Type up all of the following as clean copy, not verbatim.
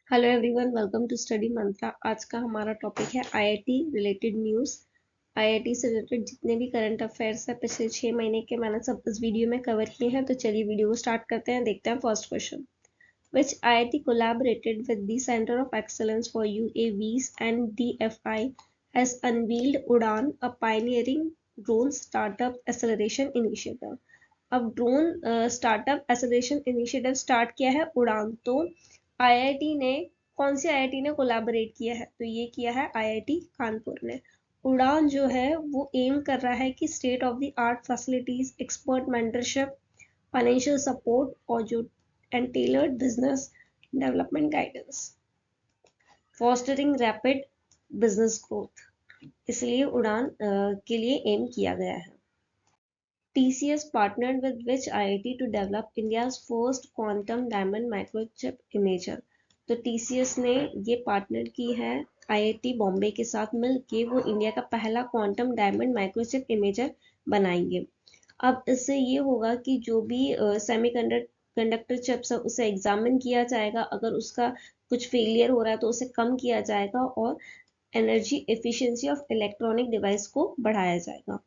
Hello everyone, welcome to Study Mantra. आज का हमारा टॉपिक है आईआईटी रिलेटेड न्यूज़। आईआईटी से रिलेटेड जितने भी करंट अफेयर्स है पिछले 6 महीने के, मैंने सब इस वीडियो में कवर किए हैं। तो चलिए वीडियो को स्टार्ट करते हैं। देखते हैं first question. Which IIT collaborated with the centre of excellence for UAVs and DFI has unveiled Udaan, a pioneering drone startup acceleration initiative. अब drone startup association initiative start किया है उड़ान। तो आईआईटी ने, कौन सी आईआईटी ने कोलैबोरेट किया है? तो ये किया है आईआईटी कानपुर ने। उड़ान जो है वो एम कर रहा है कि state of the art facilities, expert mentorship, financial support और जो and tailored business development guidance, fostering rapid business growth, इसलिए उड़ान के लिए एम किया गया है। TCS partnered with which IIT to develop India's first quantum diamond microchip imager? तो TCS ने ये पार्टनर की है IIT बॉम्बे के साथ मिलके, वो इंडिया का पहला क्वांटम डायमंड माइक्रोचिप इमेजर बनाएंगे। अब इससे ये होगा कि जो भी सेमी कंडक्टर चिप्स है उसे एग्जामिन किया जाएगा। अगर उसका कुछ फेलियर हो रहा है तो उसे कम किया जाएगा और energy efficiency of electronic device को बढ़ाया जाएगा।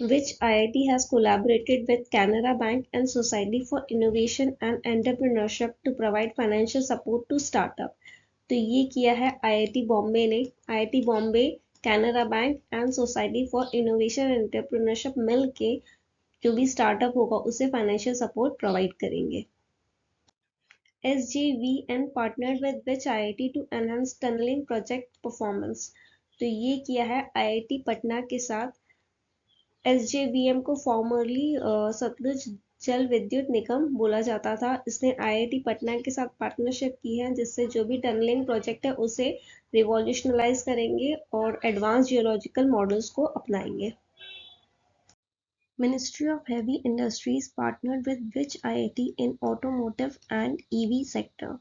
Which IIT has collaborated with Canara Bank and Society for Innovation and Entrepreneurship to provide financial support to startup? तो ये किया है आईआईटी बॉम्बे ने। IIT Bombay, Canara bank and society for innovation and entrepreneurship मिल के जो भी स्टार्टअप होगा उसे फाइनेंशियल सपोर्ट प्रोवाइड करेंगे। SJVN partnered with which IIT to enhance tunneling project performance? तो ये किया है आईआईटी पटना के साथ। SJVM को फॉर्मरली सतलुज जल विद्युत निगम बोला जाता था। इसने आईआईटी पटना के साथ पार्टनरशिप की है, जिससे जो भी टनलिंग प्रोजेक्ट है उसे रिवॉल्यूशनलाइज करेंगे और एडवांस जियोलॉजिकल मॉडल्स को अपनाएंगे। Ministry of Heavy Industries partnered with which IIT in automotive and EV sector?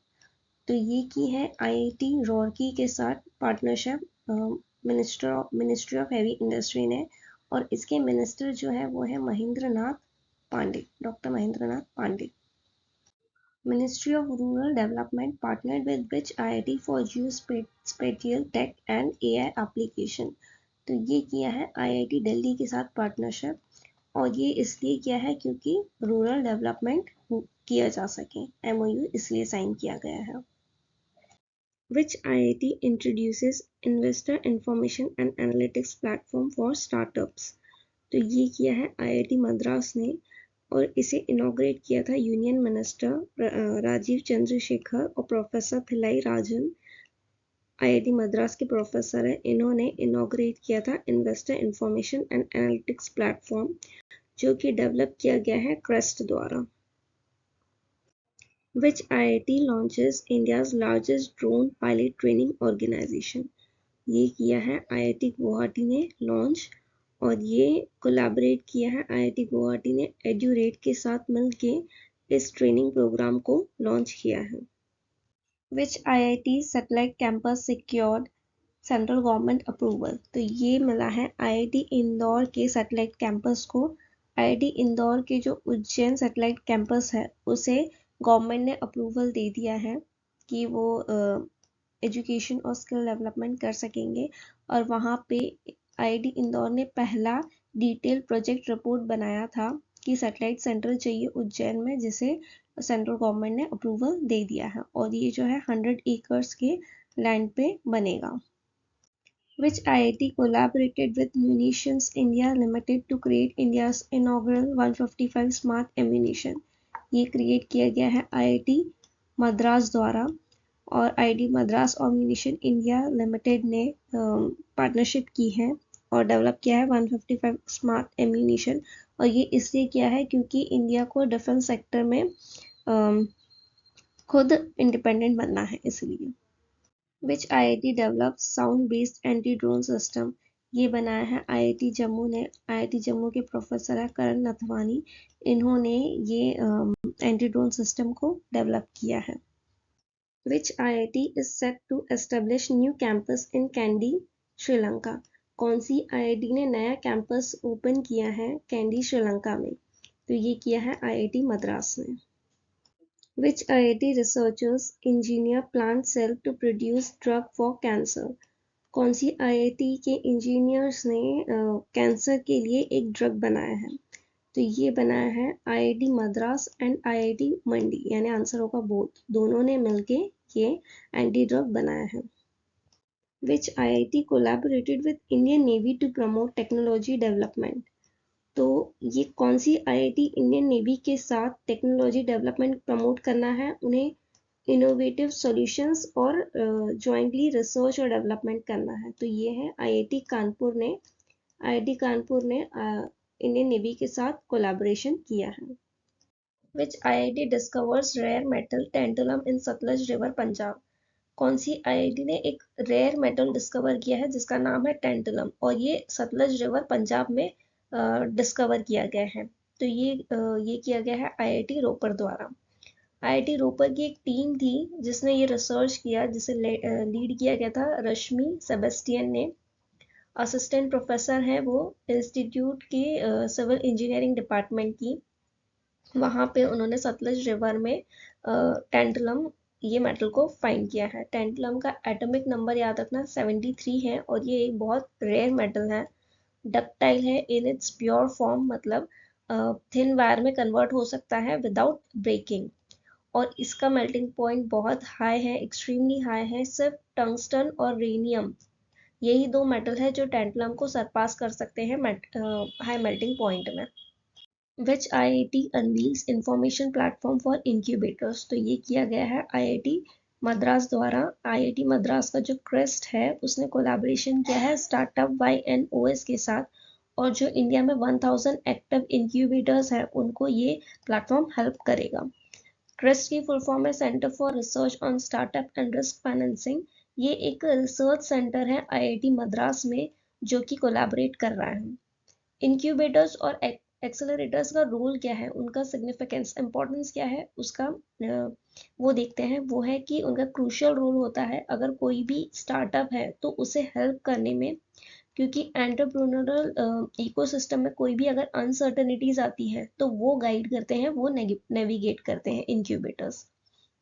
तो ये की है आईआईटी रुड़की के साथ partnership ministry of heavy industry ने, और इसके मिनिस्टर जो है वो है Mahendra Nath Pandey, doctor Mahendra Nath Pandey. Ministry of rural development partnered with which IIT for geospatial tech and AI application? तो ये किया है आईआईटी दिल्ली के साथ पार्टनरशिप, और ये इसलिए किया है क्योंकि रूरल डेवलपमेंट किया जा सके। एमओयू इसलिए साइन किया गया है। Which IIT introduces Investor Information and Analytics Platform for Startups? तो ये किया है आईआईटी मद्रास ने, और इसे इनॉग्रेट किया था यूनियन मिनिस्टर राजीव चंद्रशेखर और प्रोफेसर भिलाई राजन। आईआईटी मद्रास के प्रोफेसर हैं, इन्होंने इनॉग्रेट किया था investor information and analytics platform, जो कि डेवलप किया गया है क्रेस्ट द्वारा। Which IIT launches India's largest drone pilot training organization? ये किया है आईआईटी गुवाहाटी ने लॉन्च, और ये कोलैबोरेट किया है आईआईटी गुवाहाटी ने एड्यूरेट के साथ मिलके इस ट्रेनिंग प्रोग्राम को लॉन्च किया है। Which IIT satellite campus secured central government approval? तो ये मिला है आईआईटी इंदौर के सैटेलाइट कैंपस को। आईआईटी इंदौर के जो उज्जैन सैटेलाइट कैंपस है उसे गवर्नमेंट ने अप्रूवल दे दिया है कि वो एजुकेशन और स्किल डेवलपमेंट कर सकेंगे, और वहाँ पे आईआईटी इंदौर ने पहला डिटेल प्रोजेक्ट रिपोर्ट बनाया था कि सैटेलाइट सेंटर चाहिए उज्जैन में, जिसे सेंट्रल गवर्नमेंट ने अप्रूवल दे दिया है, और ये जो है 100 एकर्स के लैंड पे बनेगा। Which IIT collaborated with Munitions India Limited to create India's inaugural 155 Smart Ammunition? ये क्रिएट किया गया है आईआईटी मद्रास द्वारा, और आईआईटी मद्रास और म्यूनिशन इंडिया लिमिटेड ने पार्टनरशिप की है और डेवलप किया है 155 स्मार्ट एम्यूनिशन। और ये इसलिए किया है क्योंकि इंडिया को डिफेंस सेक्टर में खुद इंडिपेंडेंट बनना है, इसलिए। Which IIT develops sound-based anti-drone system? ये बनाया है आईआईटी जम्मू ने। आईआईटी जम्मू के प्रोफेसर है करण नथवानी, इन्होंने ये एंटी ड्रोन सिस्टम को डेवलप किया है। Which IIT is set to establish new campus in Kandy, Sri Lanka? कौन सी आईआईटी ने नया कैंपस ओपन किया है कैंडी श्रीलंका में? तो ये किया है आईआईटी मद्रास ने। Which IIT researchers engineer plant cell to produce drug for cancer? कौन सी IIT के इंजीनियर्स ने कैंसर के लिए एक ड्रग बनाया है? तो ये बनाया है IIT मद्रास एंड IIT मंडी, यानी आंसर होगा बोथ, दोनों ने मिलके ये एंटी ड्रग बनाया है। Which IIT collaborated with Indian Navy to promote technology development? तो ये कौन सी IIT इंडियन नेवी के साथ टेक्नोलॉजी डेवलपमेंट प्रमोट करना है, उन्हें इनोवेटिव सॉल्यूशंस और जॉइंटली रिसर्च और डेवलपमेंट करना है? तो ये है IIT कानपुर ने इंडियन नेवी के साथ कोलैबोरेशन किया है। Which IIT discovers rare metal tantalum in Sutlej river Punjab? कौन सी IIT ने एक रेयर मेटल डिस्कवर किया है जिसका नाम है टेंटलम, और ये सतलज रिवर पंजाब में डिस्कवर किया गया है? तो ये किया गया है IIT रोपर द्वारा। IIT रोपर की एक टीम थी जिसने ये रिसर्च किया, जिसे लीड किया गया था रश्मि सेबेस्टियन ने। असिस्टेंट प्रोफेसर हैं वो इंस्टीट्यूट के सिविल इंजीनियरिंग डिपार्टमेंट की। वहाँ पे उन्होंने सतलज रिवर में टेंटलम ये मेटल को फाइंड किया है। टेंटलम का एटॉमिक नंबर याद रखना 73 है, और ये एक बहुत रेयर मेटल है। डक्टाइल है इन इट्स प्योर फॉर्म, मतलब थिन वायर में कन्वर्ट हो सकता है विदाउट ब्रेकिंग, और इसका मेल्टिंग पॉइंट बहुत हाई है, एक्सट्रीमली हाई है। सिर्फ टंगस्टन और रेनियम, यही दो मेटल है जो टेंटलम को सरपास कर सकते हैं हाई मेल्टिंग पॉइंट में। Which IIT unveils information platform for incubators? तो ये किया गया है IIT मद्रास द्वारा। IIT मद्रास का जो क्रेस्ट है उसने कोलैबोरेशन किया है स्टार्टअप YNOS के साथ, और जो इंडिया में 1000 एक्टिव इंक्यूबेटर्स हैं उनको ये प्लेटफॉर्म हेल्प करेगा। क्रेस्ट की फुल फॉर्म है centre for research on startup and risk financing. ये एक रिसर्च सेंटर है IIT मद्रास में जो कि कोलैबोरेट कर रहा है। इंक्यूबेटर्स और एक्सेलरेटर्स का रोल क्या है, उनका सिग्निफिकेंस, इंपॉर्टेंस क्या है उसका वो देखते हैं। वो है कि उनका क्रूशियल रोल होता है अगर कोई भी स्टार्टअप है तो उसे हेल्प करने में, क्योंकि एंटरप्रेन्योरल इकोसिस्टम में कोई भी अगर अनसर्टेनिटीज आती हैं तो वो गाइड करते हैं, वो नेविगेट करते हैं इंक्यूबेटर्स,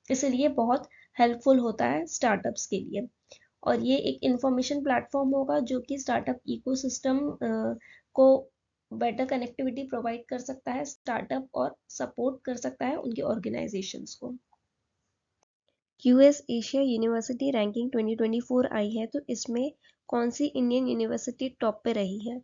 इसलिए बहुत हेल्पफुल होता है स्टार्टअप्स के लिए। और ये एक इंफॉर्मेशन प्लेटफॉर्म होगा जो कि स्टार्टअप इकोसिस्टम को बेटर कनेक्टिविटी प्रोवाइड कर सकता है स्टार्टअप, और सपोर्ट कर सकता है उनके ऑर्गेनाइजेशंस को। QS एशिया यूनिवर्सिटी रैंकिंग 2024 आई है, तो इसमें कौन सी इंडियन यूनिवर्सिटी टॉप पे रही है?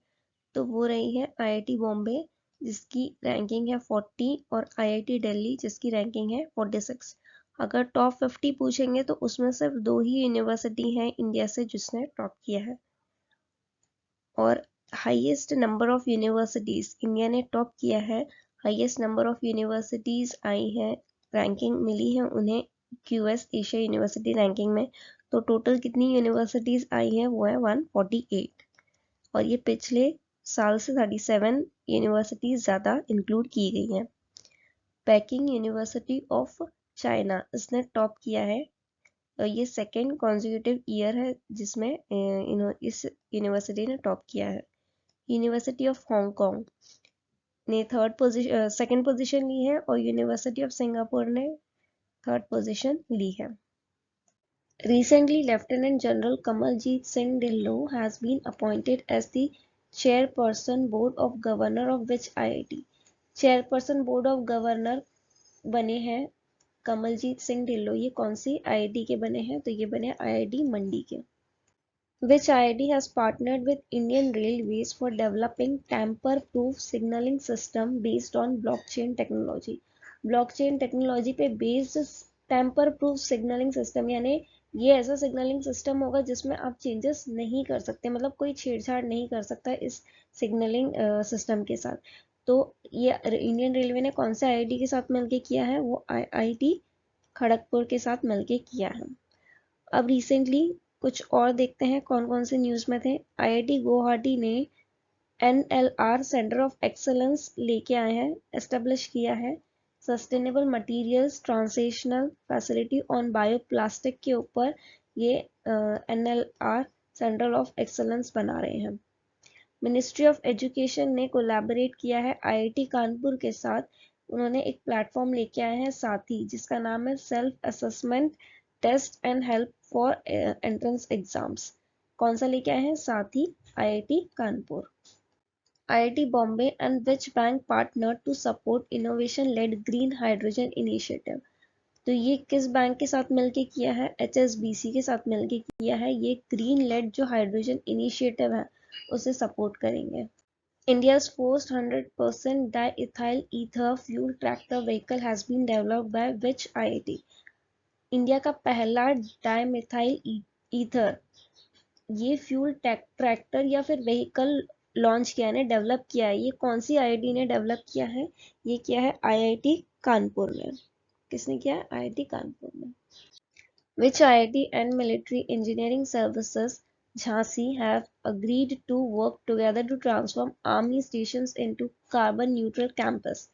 तो वो रही है IIT बॉम्बे जिसकी रैंकिंग है 40, और IIT दिल्ली जिसकी रैंकिंग है 46। अगर टॉप 50 पूछेंगे तो उसमें सिर्फ 2 ही यूनिवर्सिटी हैं इंडिया से जिसने टॉप किया है। और highest number of universities India ने टॉप किया है, हाईएस्ट नंबर ऑफ यूनिवर्सिटीज आई है, रैंकिंग मिली है उन्हें QS एशिया यूनिवर्सिटी रैंकिंग में। तो टोटल कितनी यूनिवर्सिटीज आई हैं वो है 148, और ये पिछले साल से 37 यूनिवर्सिटीज ज़्यादा इंक्लूड की गई हैं। पेकिंग यूनिवर्सिटी ऑफ चाइना इसने टॉप किया है, ये सेकेंड कॉन्जिक्यूटिव ईयर है जिसमें इस यूनिवर्सिटी ने टॉप किया है। यूनिवर्सिटी ऑफ हांगकांग ने सेकेंड पोजीशन ली है, और यूनिवर्सिटी ऑफ सिंगापुर ने थर्ड पोजीशन ली है। Recently, Lieutenant General Kamaljeet Singh Dhillon has been appointed as the chairperson board of governor of which IIT? Chairperson board of governor बने हैं कमलजीत सिंह ढिल्लों, ये कौन सी IIT के बने हैं? तो ये बने IIT मंडी के। Which IIT has partnered with Indian Railways for developing tamper-proof signaling system based on blockchain technology? Blockchain technology पे based tamper-proof signaling system, यानी ये ऐसा सिग्नलिंग सिस्टम होगा जिसमें आप चेंजेस नहीं कर सकते, मतलब कोई छेड़छाड़ नहीं कर सकता इस सिग्नलिंग सिस्टम के साथ। तो ये इंडियन रेलवे ने कौन से IIT के साथ मिलके किया है? वो IIT खड़गपुर के साथ मिलके किया है। अब रिसेंटली कुछ और देखते हैं कौन कौन से न्यूज़ में थे। IIT गुवाहाटी ने NLR सेंटर ऑफ एक्सलेंस लेके आए हैं, एस्टेब्लिश किया है। Sustainable materials translational facility on bioplastic के ऊपर ये NLR सेंटर ऑफ एक्सलेंस बना रहे हैं। मिनिस्ट्री ऑफ एजुकेशन ने कोलैबोरेट किया है IIT कानपुर के साथ उन्होंने एक प्लेटफॉर्म लेके आए हैं साथी, जिसका नाम है self assessment test and help for entrance exams. कौन सा लेके आए हैं? साथी, IIT Kanpur. IIT Bombay and which bank partnered to support innovation-led green hydrogen initiative? तो ये किस बैंक के साथ मिलके किया है? HSBC के साथ मिलके किया है। ये ग्रीन लेड जो हाइड्रोजन इनिशिएटिव है उसे सपोर्ट करेंगे। India's first 100% diethyl ether fuel tractor vehicle has been developed by which IIT? India का पहला डाइमिथाइल ईथर ये फ्यूल ट्रैक्टर या फिर व्हीकल लॉन्च किया है, डेवलप किया है। ये कौन सी आईआईटी ने डेवलप किया है? ये किया है आईआईटी कानपुर में। किसने किया है? आईआईटी कानपुर में। Which IIT and Military Engineering Services Jhansi have agreed to work together to transform army stations into carbon neutral campus?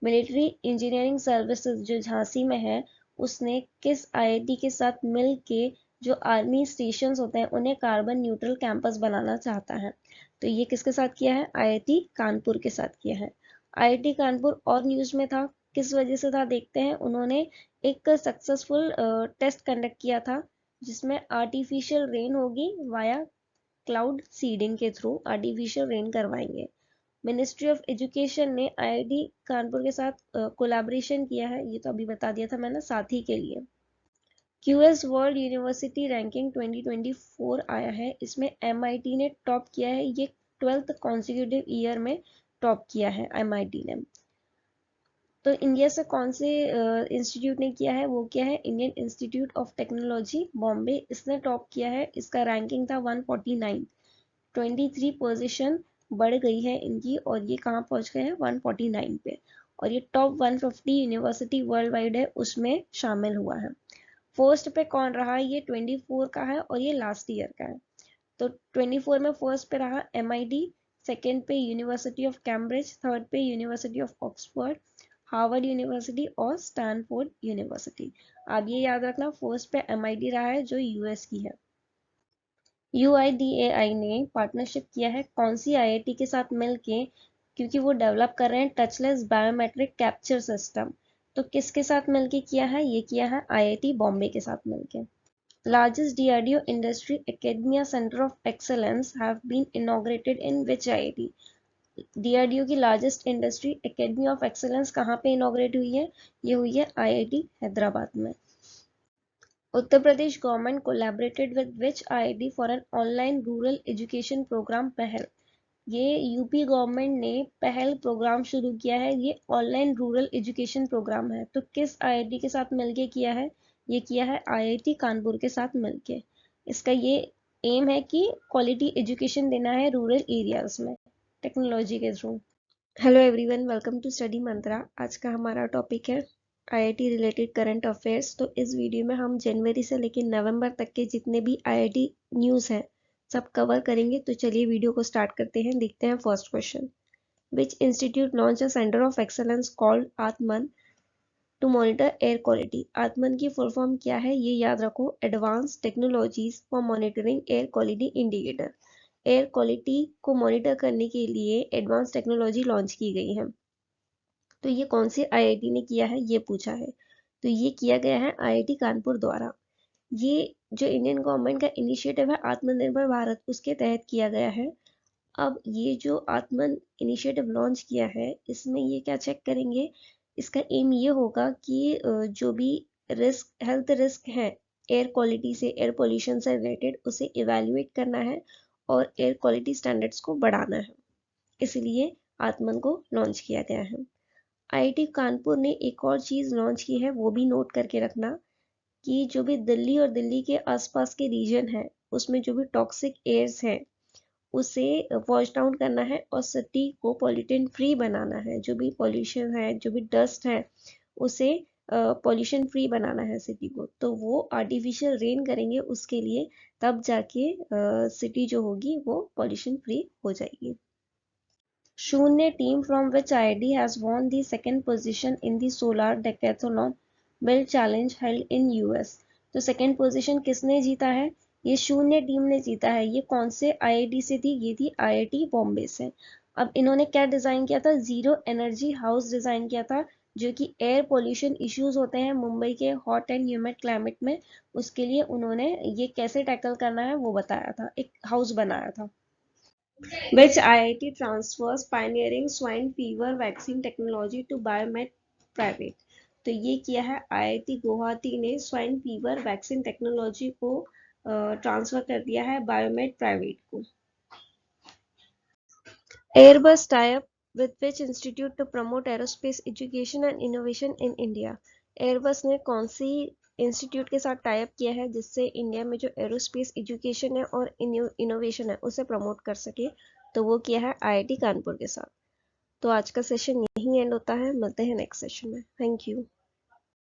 Military Engineering Services जो झांसी में है उसने किस आईआईटी के साथ मिल के जो आर्मी स्टेशंस होते हैं उन्हें कार्बन न्यूट्रल कैंपस बनाना चाहता है? तो ये किसके साथ किया है? आईआईटी कानपुर के साथ किया है। आईआईटी कानपुर और न्यूज में था, किस वजह से था देखते हैं। उन्होंने एक सक्सेसफुल टेस्ट कंडक्ट किया था जिसमें आर्टिफिशियल रेन होगी वाया क्लाउड सीडिंग के थ्रू आर्टिफिशियल रेन करवाएंगे। मिनिस्ट्री ऑफ एजुकेशन ने आईआईटी कानपुर के साथ कोलैबोरेशन किया है, ये तो अभी बता दिया था मैंने, साथी के लिए। क्यूएस वर्ल्ड यूनिवर्सिटी रैंकिंग 2024 आया है, इसमें एमआईटी ने टॉप किया है। ये 12th कॉन्सिक्यूटिव ईयर में टॉप किया है एमआईटी ने। तो इंडिया से कौन से इंस्टीट्यूट ने किया है? वो क्या है? Indian institute of technology Bombay, इसने टॉप किया है। इसका रैंकिंग था 149, 23 पोजीशन बढ़ गई है इनकी और ये कहाँ पहुंच गए हैं? 149 पे। और ये टॉप 150 यूनिवर्सिटी वर्ल्ड वाइड है उसमें शामिल हुआ है। फर्स्ट पे कौन रहा? ये 24 का है और ये लास्ट ईयर का है। तो 24 में फर्स्ट पे रहा MIT, सेकेंड पे यूनिवर्सिटी ऑफ कैम्ब्रिज, थर्ड पे university of Oxford, Harvard university और स्टैनफोर्ड यूनिवर्सिटी। आप ये याद रखना, फर्स्ट पे MIT रहा है जो यूएस की है। UIDAI ने पार्टनरशिप किया है कौन सी आईआईटी के साथ मिलके, क्योंकि वो डेवलप कर रहे हैं टचलेस बायोमेट्रिक कैप्चर सिस्टम। तो किसके साथ मिलके किया है? ये किया है आईआईटी बॉम्बे के साथ मिलके। Largest DRDO Industry Academia Center of Excellence have been inaugurated in which IIT? DRDO की largest industry academy of excellence कहाँ पे इनॉग्रेट हुई है? ये हुई है आईआईटी हैदराबाद में। Uttar Pradesh government collaborated with which IIT for an online rural education program पहल? ये यूपी गवर्नमेंट ने पहल प्रोग्राम शुरू किया है, ये ऑनलाइन रूरल एजुकेशन प्रोग्राम है। तो किस आईआईटी के साथ मिलके किया है? ये किया है आईआईटी कानपुर के साथ मिलके। इसका ये एम है कि क्वालिटी एजुकेशन देना है रूरल एरियाज में टेक्नोलॉजी के through. Hello everyone, welcome to Study Mantra. आज का हमारा टॉपिक है आईआईटी रिलेटेड करंट अफेयर्स। तो इस वीडियो में हम जनवरी से लेकर नवंबर तक के जितने भी आईआईटी न्यूज़ हैं सब कवर करेंगे। तो चलिए वीडियो को स्टार्ट करते हैं। देखते हैं first question. Which institute launch a centre of excellence called Atman to monitor air quality? आत्मन की फुल फॉर्म क्या है? ये याद रखो, advance technologies for monitoring air quality indicator. Air quality को मॉनिटर करने के लिए एडवांस टेक्नोलॉजी लॉन्च की गई है। तो ये कौन सी आईआईटी ने किया है? ये पूछा है। तो ये किया गया है आईआईटी कानपुर द्वारा। ये जो इंडियन गवर्नमेंट का इनिशिएटिव है आत्मनिर्भर भारत, उसके तहत किया गया है। अब ये जो आत्मन इनिशिएटिव लॉन्च किया है इसमें ये क्या चेक करेंगे? इसका एम ये होगा कि जो भी रिस्क, हेल्थ रिस्क है एयर क्वालिटी से, एयर पोल्यूशन से रिलेटेड, उसे इवेल्युएट करना है और एयर क्वालिटी स्टैंडर्ड्स को बढ़ाना है। इसलिए आत्मन को लॉन्च किया गया है। आईआईटी कानपुर ने एक और चीज़ लॉन्च की है, वो भी नोट करके रखना, कि जो भी दिल्ली और दिल्ली के आसपास के रीजन है उसमें जो भी टॉक्सिक एयर्स हैं उसे वॉश डाउन करना है और सिटी को पॉल्यूटेंट फ्री बनाना है। जो भी पॉल्यूशन है, जो भी डस्ट है, उसे पॉल्यूशन फ्री बनाना है सिटी को। तो वो आर्टिफिशियल रेन करेंगे उसके लिए, तब जाके सिटी जो होगी वो पॉल्यूशन फ्री हो जाएगी। शून्य team from which IIT has won the second position in the solar Decathlon build challenge held in US? तो सेकंड पोजीशन किसने जीता है? ये शून्य टीम ने जीता है। ये कौन से आईआईटी से थी? ये थी आईआईटी बॉम्बे से। अब इन्होंने क्या डिजाइन किया था? जीरो एनर्जी हाउस डिजाइन किया था जो कि एयर पोल्यूशन इश्यूज होते हैं मुंबई के हॉट एंड ह्यूमिड क्लाइमेट में, उसके लिए उन्होंने ये कैसे टैकल करना है वो बताया था, एक हाउस बनाया था। Which IIT transfers pioneering swine fever vaccine technology to Biomed Private? तो ये किया है IIT गुवाहाटी ने, स्वाइन फीवर वैक्सीन टेक्नोलॉजी को ट्रांसफर कर दिया है बायोमेड प्राइवेट को। Airbus tie-up with which institute to promote aerospace education and innovation in India? Airbus ने कौन सी इंस्टीट्यूट के साथ टाई अप किया है जिससे इंडिया में जो एरोस्पेस एजुकेशन है और इनोवेशन है उसे प्रमोट कर सके? तो वो किया है आईआईटी कानपुर के साथ। तो आज का सेशन यहीं एंड होता है, मिलते हैं नेक्स्ट सेशन में। Thank you.